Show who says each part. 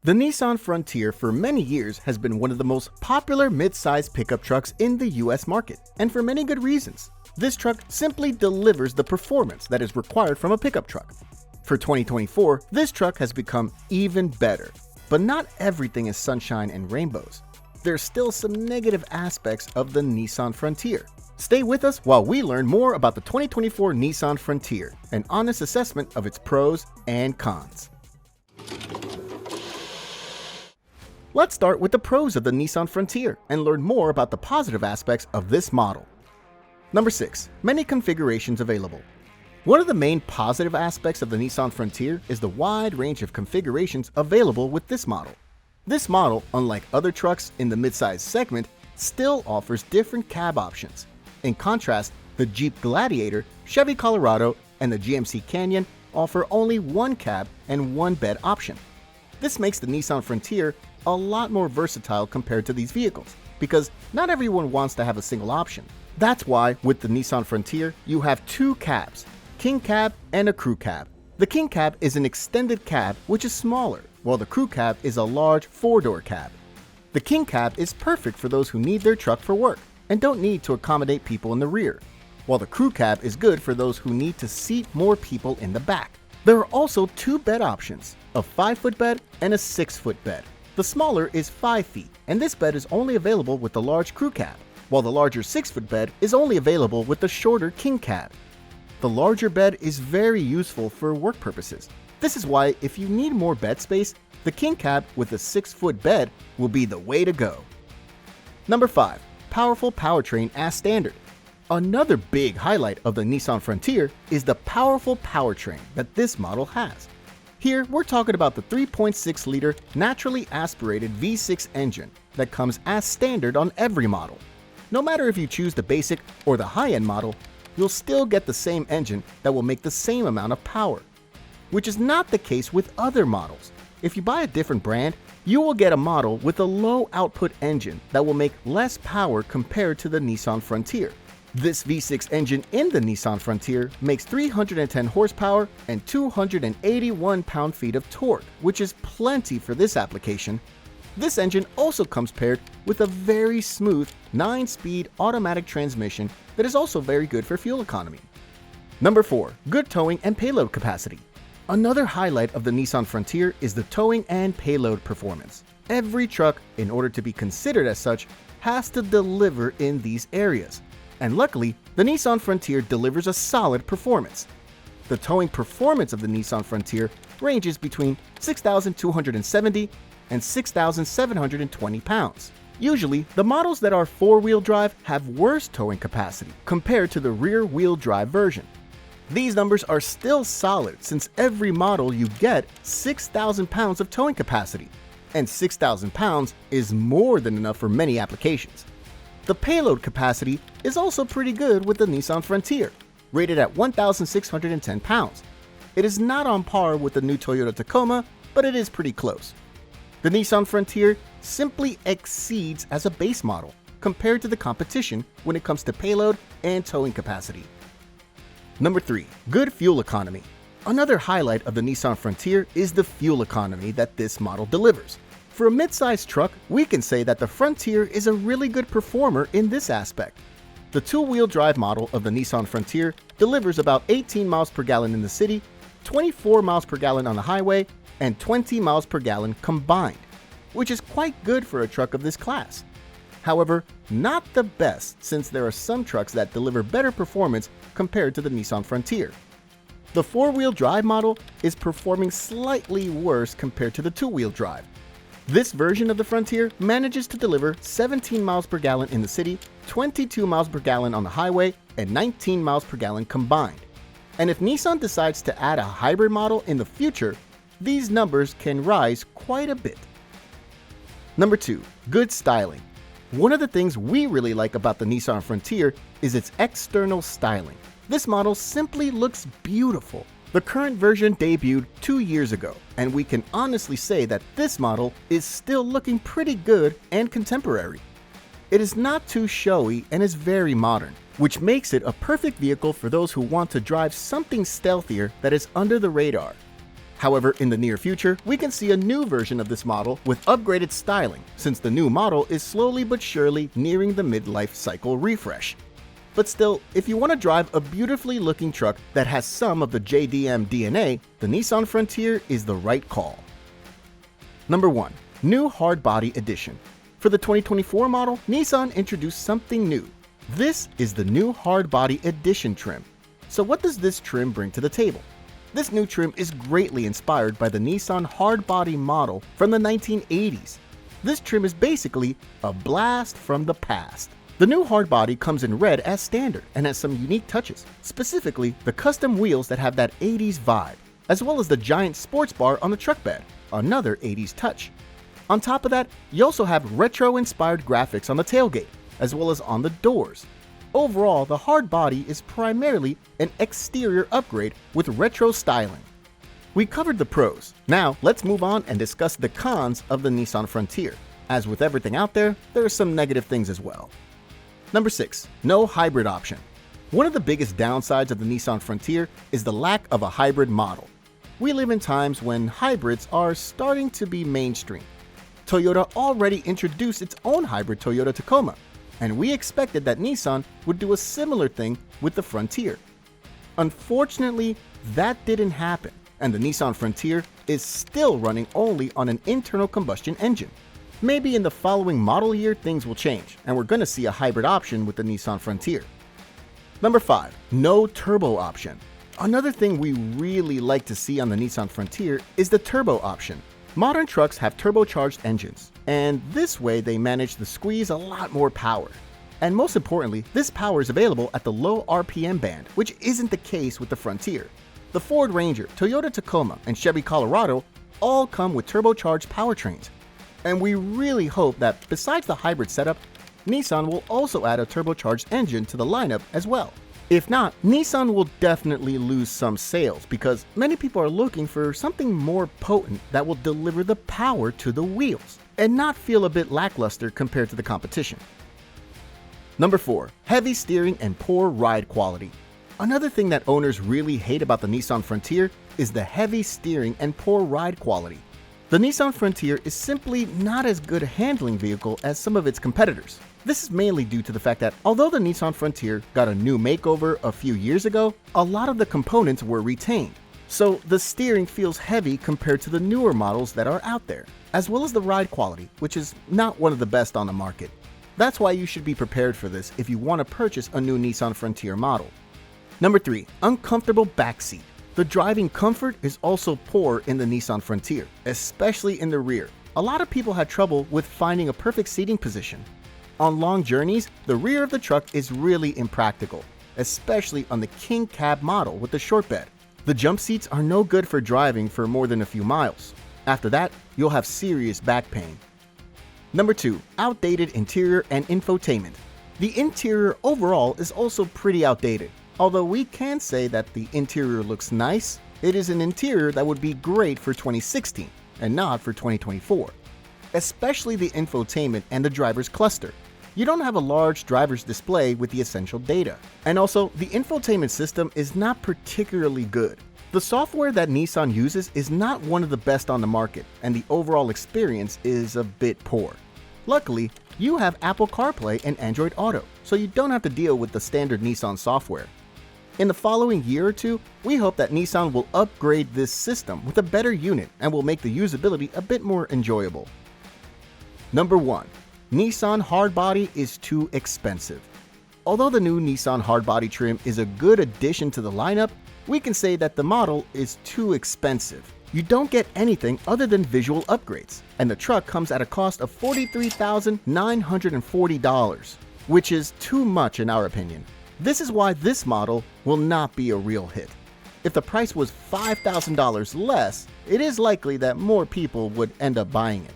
Speaker 1: The Nissan Frontier for many years has been one of the most popular mid-size pickup trucks in the US market, and for many good reasons. This truck simply delivers the performance that is required from a pickup truck. For 2024, this truck has become even better. But not everything is sunshine and rainbows. There's still some negative aspects of the Nissan Frontier. Stay with us while we learn more about the 2024 Nissan Frontier, an honest assessment of its pros and cons. Let's start with the pros of the Nissan Frontier and learn more about the positive aspects of this model. Number 6. Many configurations available. One of the main positive aspects of the Nissan Frontier is the wide range of configurations available with this model. This model, unlike other trucks in the midsize segment, still offers different cab options. In contrast, the Jeep Gladiator, Chevy Colorado, and the GMC Canyon offer only one cab and one bed option. This makes the Nissan Frontier a lot more versatile compared to these vehicles, because not everyone wants to have a single option. That's why with the Nissan Frontier, you have two cabs, King Cab and a Crew Cab. The King Cab is an extended cab which is smaller, while the Crew Cab is a large four-door cab. The King Cab is perfect for those who need their truck for work and don't need to accommodate people in the rear, while the Crew Cab is good for those who need to seat more people in the back. There are also two bed options, a 5-foot bed and a 6-foot bed. The smaller is 5 feet, and this bed is only available with the large Crew Cab, while the larger 6-foot bed is only available with the shorter King Cab. The larger bed is very useful for work purposes. This is why if you need more bed space, the King Cab with a 6-foot bed will be the way to go. Number 5. Powerful powertrain as standard. Another big highlight of the Nissan Frontier is the powerful powertrain that this model has. Here, we're talking about the 3.6-liter naturally aspirated V6 engine that comes as standard on every model. No matter if you choose the basic or the high-end model, you'll still get the same engine that will make the same amount of power, which is not the case with other models. If you buy a different brand, you will get a model with a low-output engine that will make less power compared to the Nissan Frontier. This V6 engine in the Nissan Frontier makes 310 horsepower and 281 pound-feet of torque, which is plenty for this application. This engine also comes paired with a very smooth 9-speed automatic transmission that is also very good for fuel economy. Number 4. Good towing and payload capacity. Another highlight of the Nissan Frontier is the towing and payload performance. Every truck, in order to be considered as such, has to deliver in these areas. And luckily, the Nissan Frontier delivers a solid performance. The towing performance of the Nissan Frontier ranges between 6,270 and 6,720 pounds. Usually, the models that are four-wheel drive have worse towing capacity compared to the rear-wheel drive version. These numbers are still solid since every model you get 6,000 pounds of towing capacity, and 6,000 pounds is more than enough for many applications. The payload capacity is also pretty good with the Nissan Frontier, rated at 1,610 pounds. It is not on par with the new Toyota Tacoma, but it is pretty close. The Nissan Frontier simply exceeds as a base model compared to the competition when it comes to payload and towing capacity. Number 3. Good fuel economy. Another highlight of the Nissan Frontier is the fuel economy that this model delivers. For a mid-sized truck, we can say that the Frontier is a really good performer in this aspect. The two-wheel drive model of the Nissan Frontier delivers about 18 miles per gallon in the city, 24 miles per gallon on the highway, and 20 miles per gallon combined, which is quite good for a truck of this class. However, not the best since there are some trucks that deliver better performance compared to the Nissan Frontier. The four-wheel drive model is performing slightly worse compared to the two-wheel drive. This version of the Frontier manages to deliver 17 miles per gallon in the city, 22 miles per gallon on the highway, and 19 miles per gallon combined. And if Nissan decides to add a hybrid model in the future, these numbers can rise quite a bit. Number 2. Good styling. One of the things we really like about the Nissan Frontier is its external styling. This model simply looks beautiful. The current version debuted 2 years ago, and we can honestly say that this model is still looking pretty good and contemporary. It is not too showy and is very modern, which makes it a perfect vehicle for those who want to drive something stealthier that is under the radar. However, in the near future, we can see a new version of this model with upgraded styling, since the new model is slowly but surely nearing the midlife cycle refresh. But still, if you want to drive a beautifully looking truck that has some of the JDM DNA, the Nissan Frontier is the right call. Number 1. New Hardbody Edition. For the 2024 model, Nissan introduced something new. This is the new Hardbody Edition trim. So what does this trim bring to the table? This new trim is greatly inspired by the Nissan Hardbody model from the 1980s. This trim is basically a blast from the past. The new hardbody comes in red as standard and has some unique touches, specifically the custom wheels that have that 80s vibe, as well as the giant sports bar on the truck bed, another 80s touch. On top of that, you also have retro-inspired graphics on the tailgate, as well as on the doors. Overall, the hardbody is primarily an exterior upgrade with retro styling. We covered the pros. Now, let's move on and discuss the cons of the Nissan Frontier. As with everything out there, there are some negative things as well. Number 6. No hybrid option. One of the biggest downsides of the Nissan Frontier is the lack of a hybrid model. We live in times when hybrids are starting to be mainstream. Toyota already introduced its own hybrid Toyota Tacoma, and we expected that Nissan would do a similar thing with the Frontier. Unfortunately, that didn't happen, and the Nissan Frontier is still running only on an internal combustion engine. Maybe in the following model year things will change, and we're going to see a hybrid option with the Nissan Frontier. Number 5. No turbo option. Another thing we really like to see on the Nissan Frontier is the turbo option. Modern trucks have turbocharged engines, and this way they manage to squeeze a lot more power. And most importantly, this power is available at the low RPM band, which isn't the case with the Frontier. The Ford Ranger, Toyota Tacoma, and Chevy Colorado all come with turbocharged powertrains. And we really hope that besides the hybrid setup, Nissan will also add a turbocharged engine to the lineup as well. If not, Nissan will definitely lose some sales because many people are looking for something more potent that will deliver the power to the wheels and not feel a bit lackluster compared to the competition. Number 4. Heavy steering and poor ride quality. Another thing that owners really hate about the Nissan Frontier is the heavy steering and poor ride quality. The Nissan Frontier is simply not as good a handling vehicle as some of its competitors. This is mainly due to the fact that although the Nissan Frontier got a new makeover a few years ago, a lot of the components were retained. So the steering feels heavy compared to the newer models that are out there, as well as the ride quality, which is not one of the best on the market. That's why you should be prepared for this if you want to purchase a new Nissan Frontier model. Number 3. Uncomfortable backseat. The driving comfort is also poor in the Nissan Frontier, especially in the rear. A lot of people had trouble with finding a perfect seating position. On long journeys, the rear of the truck is really impractical, especially on the King Cab model with the short bed. The jump seats are no good for driving for more than a few miles. After that, you'll have serious back pain. Number 2. Outdated interior and infotainment. The interior overall is also pretty outdated. Although we can say that the interior looks nice, it is an interior that would be great for 2016 and not for 2024. Especially the infotainment and the driver's cluster. You don't have a large driver's display with the essential data. And also, the infotainment system is not particularly good. The software that Nissan uses is not one of the best on the market, and the overall experience is a bit poor. Luckily, you have Apple CarPlay and Android Auto, so you don't have to deal with the standard Nissan software. In the following year or two, we hope that Nissan will upgrade this system with a better unit and will make the usability a bit more enjoyable. Number 1. Nissan Hardbody is too expensive. Although the new Nissan Hardbody trim is a good addition to the lineup, we can say that the model is too expensive. You don't get anything other than visual upgrades, and the truck comes at a cost of $43,940, which is too much in our opinion. This is why this model will not be a real hit. If the price was $5,000 less, it is likely that more people would end up buying it.